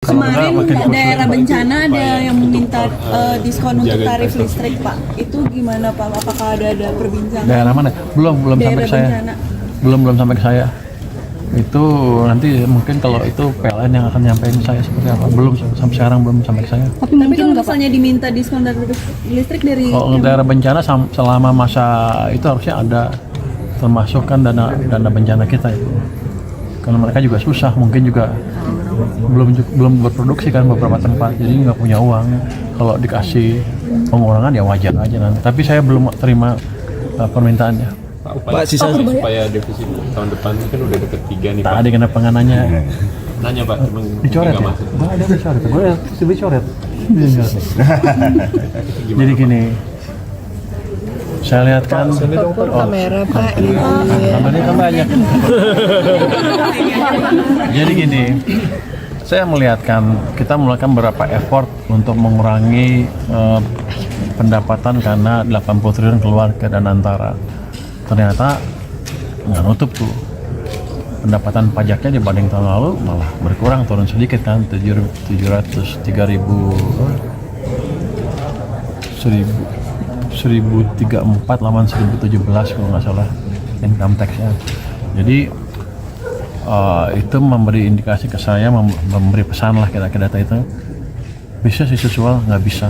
Kemarin daerah bencana ada yang meminta diskon untuk tarif listrik, Pak. Itu gimana, Pak? Apakah ada perbincangan? Daerah mana? Belum sampai ke saya. Belum sampai ke saya. Itu nanti mungkin kalau itu PLN yang akan nyampein saya seperti apa. Belum sampai sekarang belum sampai ke saya. Tapi kalau misalnya diminta diskon tarif listrik dari daerah bencana selama masa itu harusnya ada, termasuk kan dana bencana kita itu. Karena mereka juga susah, mungkin juga belum berproduksi kan beberapa tempat, jadi nggak punya uang. Kalau dikasih pengurangan ya wajar aja nanti. Tapi saya belum terima permintaannya. Pak, sisa supaya defisit tahun depan ini kan udah deket 3 nih, Pak. Tadi kenapa nggak nanya? Nanya, Pak, cuma dicoret ya? Nggak ada dicoret, gue dicoret. Jadi gini, saya lihat kan kamera, Pak. Kameranya kan banyak. Jadi gini, saya melihatkan kita melakukan beberapa effort untuk mengurangi pendapatan karena 80 triliun keluar ke Danantara. Ternyata nggak nutup tuh, pendapatan pajaknya dibanding tahun lalu malah berkurang, turun sedikit kan, 1.034 lawan 1.017 kalau nggak salah income tax-nya. Jadi itu memberi indikasi ke saya, memberi pesan lah kira-kira data itu bisa sih sesuai, nggak bisa.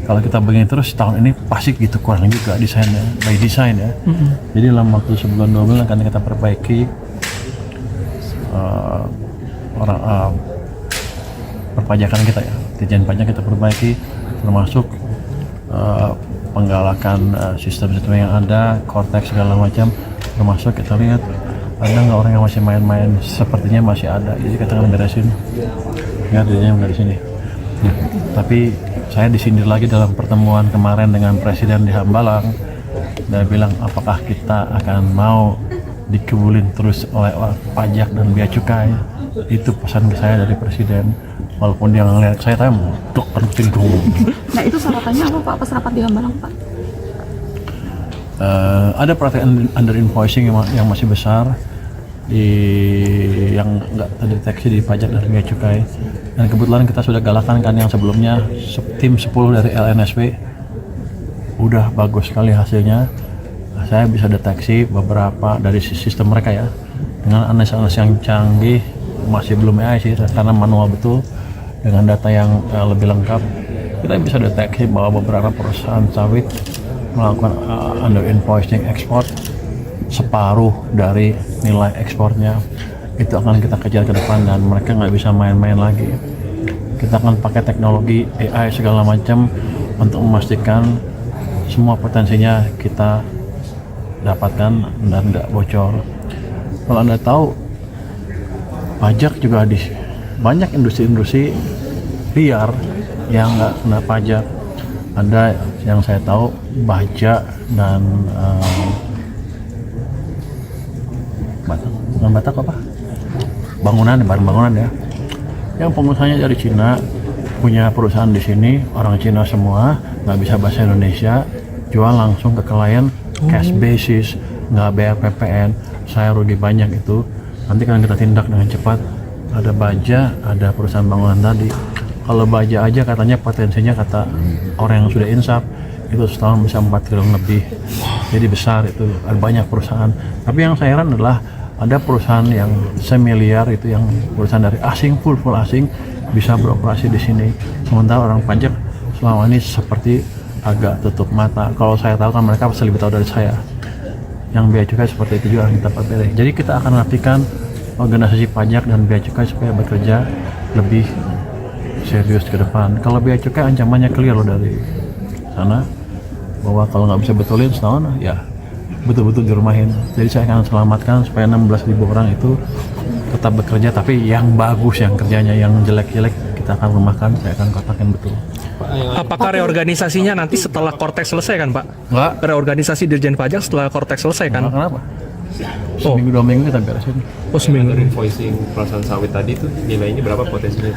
Kalau kita begini terus tahun ini pasti gitu, kurang juga desainnya, by design ya. Jadi dalam waktu sebulan 2 bulan akan kita perbaiki perpajakan kita ya, Ditjen Pajak kita perbaiki, termasuk penggalakan sistem-sistem yang ada, Cortex segala macam, termasuk kita lihat ada nggak orang yang masih main-main, sepertinya masih ada, jadi kita akan beresin. Ya, jadinya nggak di sini. Ya, tapi saya disindir lagi dalam pertemuan kemarin dengan Presiden di Hambalang. Dia bilang, apakah kita akan mau dikebulin terus oleh pajak dan bea cukai? Itu pesan ke saya dari Presiden. Walaupun dia ngeliat saya untuk pintu. Nah, itu sarapannya apa, Pak, pas rapat di Hambalang, Pak? Ada praktek under invoicing yang masih besar, yang nggak terdeteksi di pajak dan bea cukai. Dan kebetulan kita sudah galakan kan yang sebelumnya, tim 10 dari LNSP udah bagus sekali hasilnya. Saya bisa deteksi beberapa dari sistem mereka ya, dengan analisis yang canggih, masih belum AI sih karena manual betul, dengan data yang lebih lengkap kita bisa deteksi bahwa beberapa perusahaan sawit melakukan under invoicing ekspor separuh dari nilai ekspornya. Itu akan kita kejar ke depan dan mereka nggak bisa main-main lagi. Kita akan pakai teknologi AI segala macam untuk memastikan semua potensinya kita dapatkan dan nggak bocor. Kalau Anda tahu, pajak juga di banyak industri-industri liar yang nggak kena pajak. Ada yang saya tahu baja dan bukan batak apa? Bangunan, barang bangunan ya. Yang pengusahanya dari Cina, punya perusahaan di sini, orang Cina semua, nggak bisa bahasa Indonesia, jual langsung ke klien, cash basis, nggak bayar PPN, saya rugi banyak itu. Nanti kan kita tindak dengan cepat. Ada baja, ada perusahaan bangunan tadi. Kalau baja aja katanya potensinya kata orang yang sudah insaf itu setahun bisa 4 triliun lebih. Jadi besar itu, ada banyak perusahaan. Tapi yang saya heran adalah ada perusahaan yang semiliar itu, yang perusahaan dari asing, full asing bisa beroperasi di sini. Sementara orang pajak selama ini seperti agak tutup mata. Kalau saya tahu kan mereka pasti lebih tahu dari saya. Yang bea cukai seperti itu juga kita pelajari. Jadi kita akan rapikan organisasi pajak dan bea cukai supaya bekerja lebih serius ke depan. Kalau bea cukai ancamannya clear loh dari sana, bahwa kalau nggak bisa betulin setahun ya betul-betul dirumahin. Jadi saya akan selamatkan supaya 16.000 orang itu tetap bekerja, tapi yang bagus, yang kerjanya, yang jelek-jelek kita akan rumahkan, saya akan katakan betul. Apakah reorganisasinya nanti setelah Cortex selesai kan, Pak? Enggak. Reorganisasi Dirjen Pajak setelah Cortex selesai kan? Kenapa? Seminggu 2 minggu kita beresin. Oh, seminggu. Dari invoicing perusahaan sawit tadi itu nilainya berapa potensinya?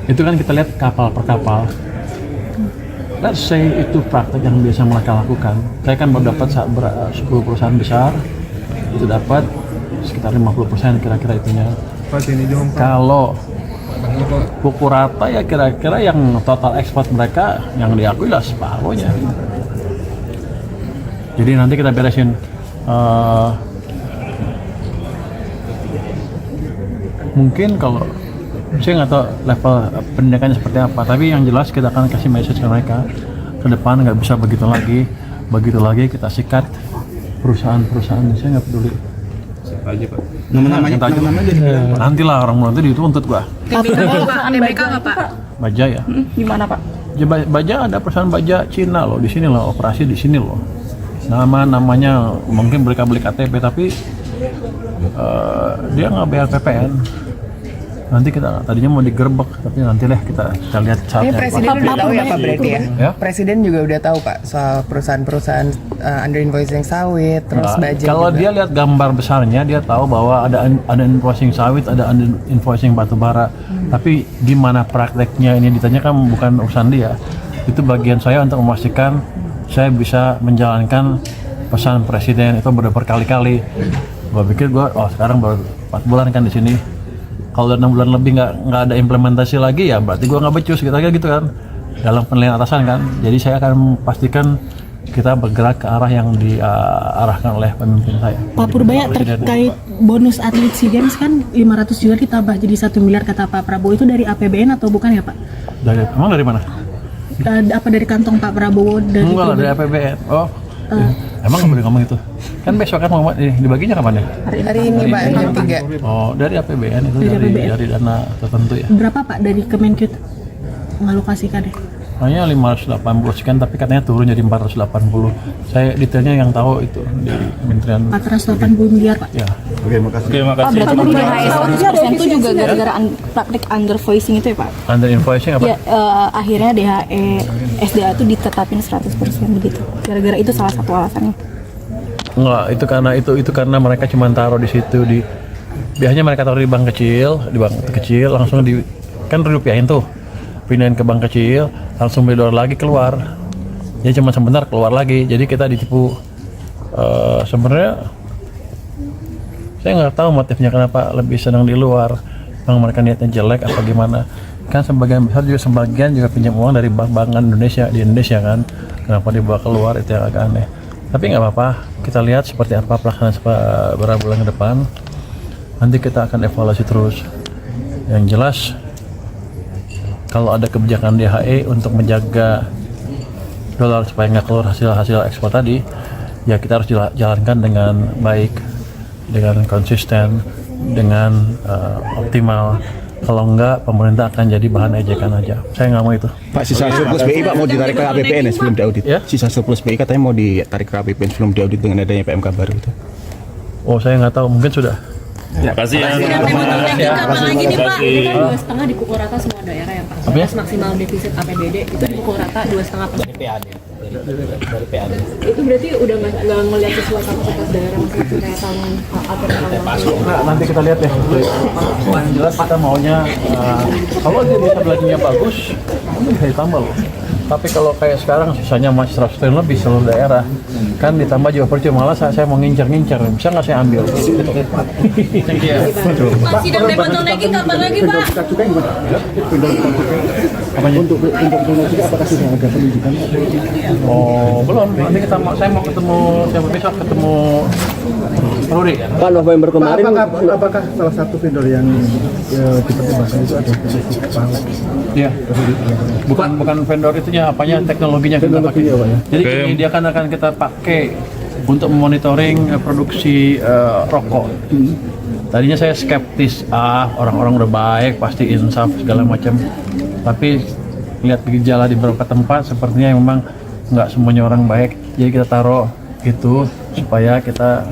Itu kan kita lihat kapal per kapal. Let's say itu praktek yang biasa mereka lakukan. Saya kan baru dapat 10 perusahaan besar, itu dapat sekitar 50% kira-kira itunya. Kalau pukul rata ya kira-kira yang total ekspor mereka yang diakui lah separuhnya. Jadi nanti kita beresin mungkin kalau saya nggak tahu level pendidikannya seperti apa, tapi yang jelas kita akan kasih message ke mereka ke depan nggak bisa begitu lagi kita sikat perusahaan-perusahaan. Saya nggak peduli Siapa aja Pak? Nama-namanya nantilah orang nanti dituntut gua. TBK nggak Pak? Baja ya. Gimana Pak? Ya, baja ada perusahaan baja Cina loh di sini loh, operasi di sini loh. Namanya mungkin beli KTP tapi dia nggak bayar PPN. Nanti kita tadinya mau digerebek tapi nanti lah kita lihat saatnya. Presiden udah tahu ya Pak berarti ya? Ya? Presiden juga udah tahu Pak soal perusahaan-perusahaan under invoicing sawit terus baja. Kalau juga. dia lihat gambar besarnya dia tahu bahwa ada invoicing sawit, ada invoicing batu bara. Tapi gimana prakteknya ini ditanyakan bukan urusan dia. Itu bagian saya untuk memastikan saya bisa menjalankan pesan presiden itu berkali-kali. Gua pikir sekarang baru 4 bulan kan di sini. Kalau 6 bulan lebih nggak ada implementasi lagi ya berarti gua nggak becus gitu kan dalam penilaian atasan kan. Jadi saya akan pastikan kita bergerak ke arah yang diarahkan oleh pemimpin saya. Pak Purbaya, terkait bonus atlet SEA Games kan 500 juta ditambah jadi 1 miliar kata Pak Prabowo, itu dari APBN atau bukan ya Pak? Emang dari mana? Apa dari kantong Pak Prabowo? Enggak lah, dari APBN. Emang nggak boleh ngomong itu? Kan besok kan mau dibaginya kapan ya? Hari ini Pak jam 3. Oh, dari APBN itu dari dana tertentu ya? Berapa Pak dari Kemenkyu mengalokasikan ya? Hanya 580 sekian, tapi katanya turun jadi 480. Saya detailnya yang tahu itu di Kementerian 480 miliar Pak. Ya. Oke, makasih. Pak berarti tadi DHE 100% itu juga gara-gara praktik undervoicing itu ya Pak? Under invoicing apa? Ya, akhirnya DHE SDA itu ditetapin 100% begitu. Gara-gara itu salah satu alasannya. Enggak, itu karena mereka cuma taruh di situ biasanya mereka taruh di bank kecil, langsung kan rupiahin tuh. Pindahin ke bank kecil, langsung beli dolar lagi keluar. Jadi cuma sebentar keluar lagi. Jadi kita ditipu. Sebenarnya saya nggak tahu motifnya kenapa lebih senang di luar. Memang mereka niatnya jelek apa gimana? Kan sebagian juga pinjam uang dari bank Indonesia di Indonesia kan. Kenapa dibawa keluar itu yang agak aneh. Tapi nggak apa-apa. Kita lihat seperti apa pelaksanaan beberapa bulan ke depan. Nanti kita akan evaluasi terus. Yang jelas kalau ada kebijakan DHE untuk menjaga dolar supaya nggak keluar hasil ekspor tadi, ya kita harus jalankan dengan baik, dengan konsisten, dengan optimal. Kalau enggak, pemerintah akan jadi bahan ejekan aja. Saya nggak mau itu. Pak, sisa surplus BI Pak mau ditarik ke APBN ya sebelum diaudit. Ya? Sisa surplus BI katanya mau ditarik ke APBN sebelum diaudit dengan adanya PMK baru itu. Oh, saya nggak tahu. Mungkin sudah. Kasih ya. Kapan lagi nih Pak? Ini kan 2,5 dipukul rata semua daerah ya Pak. Apa ya? Batas maksimal defisit APBD itu dipukul rata 2,5%. Dari PAD. Dari PAD. Itu berarti udah nggak ngelihat sesuatu kapasitas daerah masing-masing kayak tahun Nah, nanti kita lihat ya. Yang jelas kita maunya kalau dia bisa belajarnya bagus, bisa ditambah loh. Tapi kalau kayak sekarang sisanya masih 100 triliun lebih seluruh daerah, kan ditambah juga percuma. Malah saya mau ngincer-ngincer, bisa nggak saya ambil? Pak, sidang debottlenecking kapan lagi Pak? Untuk juga apakah sudah ada penunjukan? Oh, belum. Nanti saya mau ketemu, besok ketemu Rudi. Pak, November kemarin Apakah salah satu vendor yang dipertimbangkan itu ada Pak? Iya. Bukan vendor itunya, apanya teknologinya kita pakai. Jadi ini dia akan kita pakai untuk memonitoring produksi rokok. Tadinya saya skeptis, orang-orang udah baik, pasti insaf segala macam. Tapi lihat gejala di beberapa tempat, sepertinya memang nggak semuanya orang baik. Jadi kita taruh itu supaya kita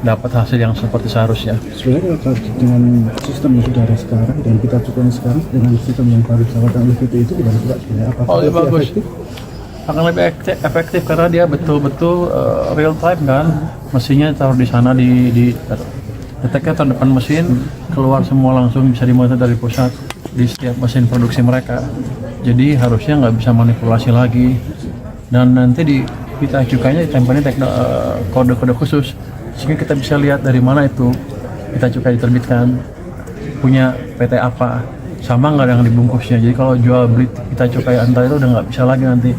dapat hasil yang seperti seharusnya. Sebenarnya kalau dengan sistem yang sudah ada sekarang dan kita cukupkan sekarang dengan sistem yang baru ditawarkan oleh VT itu gimana Pak? Apakah Oh, lebih bagus. efektif? Akan lebih efektif karena dia betul-betul real time kan. Mesinnya taruh di sana di deteknya taruh depan mesin, keluar semua langsung bisa dimonitor dari pusat di setiap mesin produksi mereka. Jadi harusnya nggak bisa manipulasi lagi. Dan nanti kita cukainya ditempelin kode-kode khusus sehingga kita bisa lihat dari mana itu kita cukai diterbitkan, punya PT apa, sama nggak dengan dibungkusnya. Jadi kalau jual beli kita cukai antar itu udah nggak bisa lagi nanti.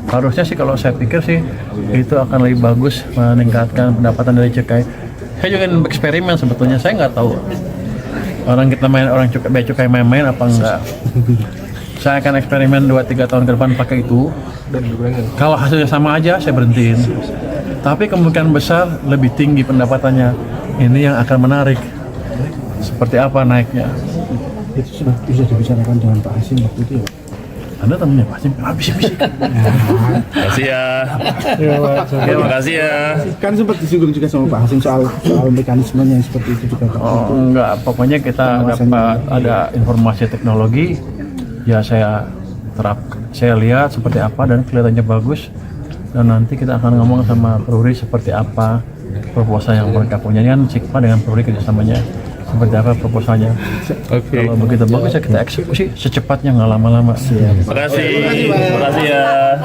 Harusnya sih kalau saya pikir sih itu akan lebih bagus meningkatkan pendapatan dari cukai. Saya juga eksperimen sebetulnya, saya nggak tahu orang cukai bea cukai main-main apa enggak. Saya akan eksperimen 2-3 tahun ke depan pakai itu. Kalau hasilnya sama aja saya berhentiin. Tapi kemungkinan besar lebih tinggi pendapatannya. Ini yang akan menarik. Seperti apa naiknya? Itu sudah bisa dibicarakan dengan Pak Hasim waktu itu ya Pak? Anda temennya pasti bisik-bisik. Makasih ya. Terima kasih ya. Kan sempat disinggung juga sama Pak Hasim soal mekanismenya yang seperti itu juga Pak. Oh enggak, pokoknya kita dapat ada informasi teknologi, ya saya lihat seperti apa dan kelihatannya bagus, dan nanti kita akan ngomong sama Peruri seperti apa proposal yang mereka punya. Ini kan Sigma dengan Peruri kerjasamanya seperti apa proposalnya. Kalau begitu bagus ya kita eksekusi secepatnya, nggak lama-lama. Terima kasih ya.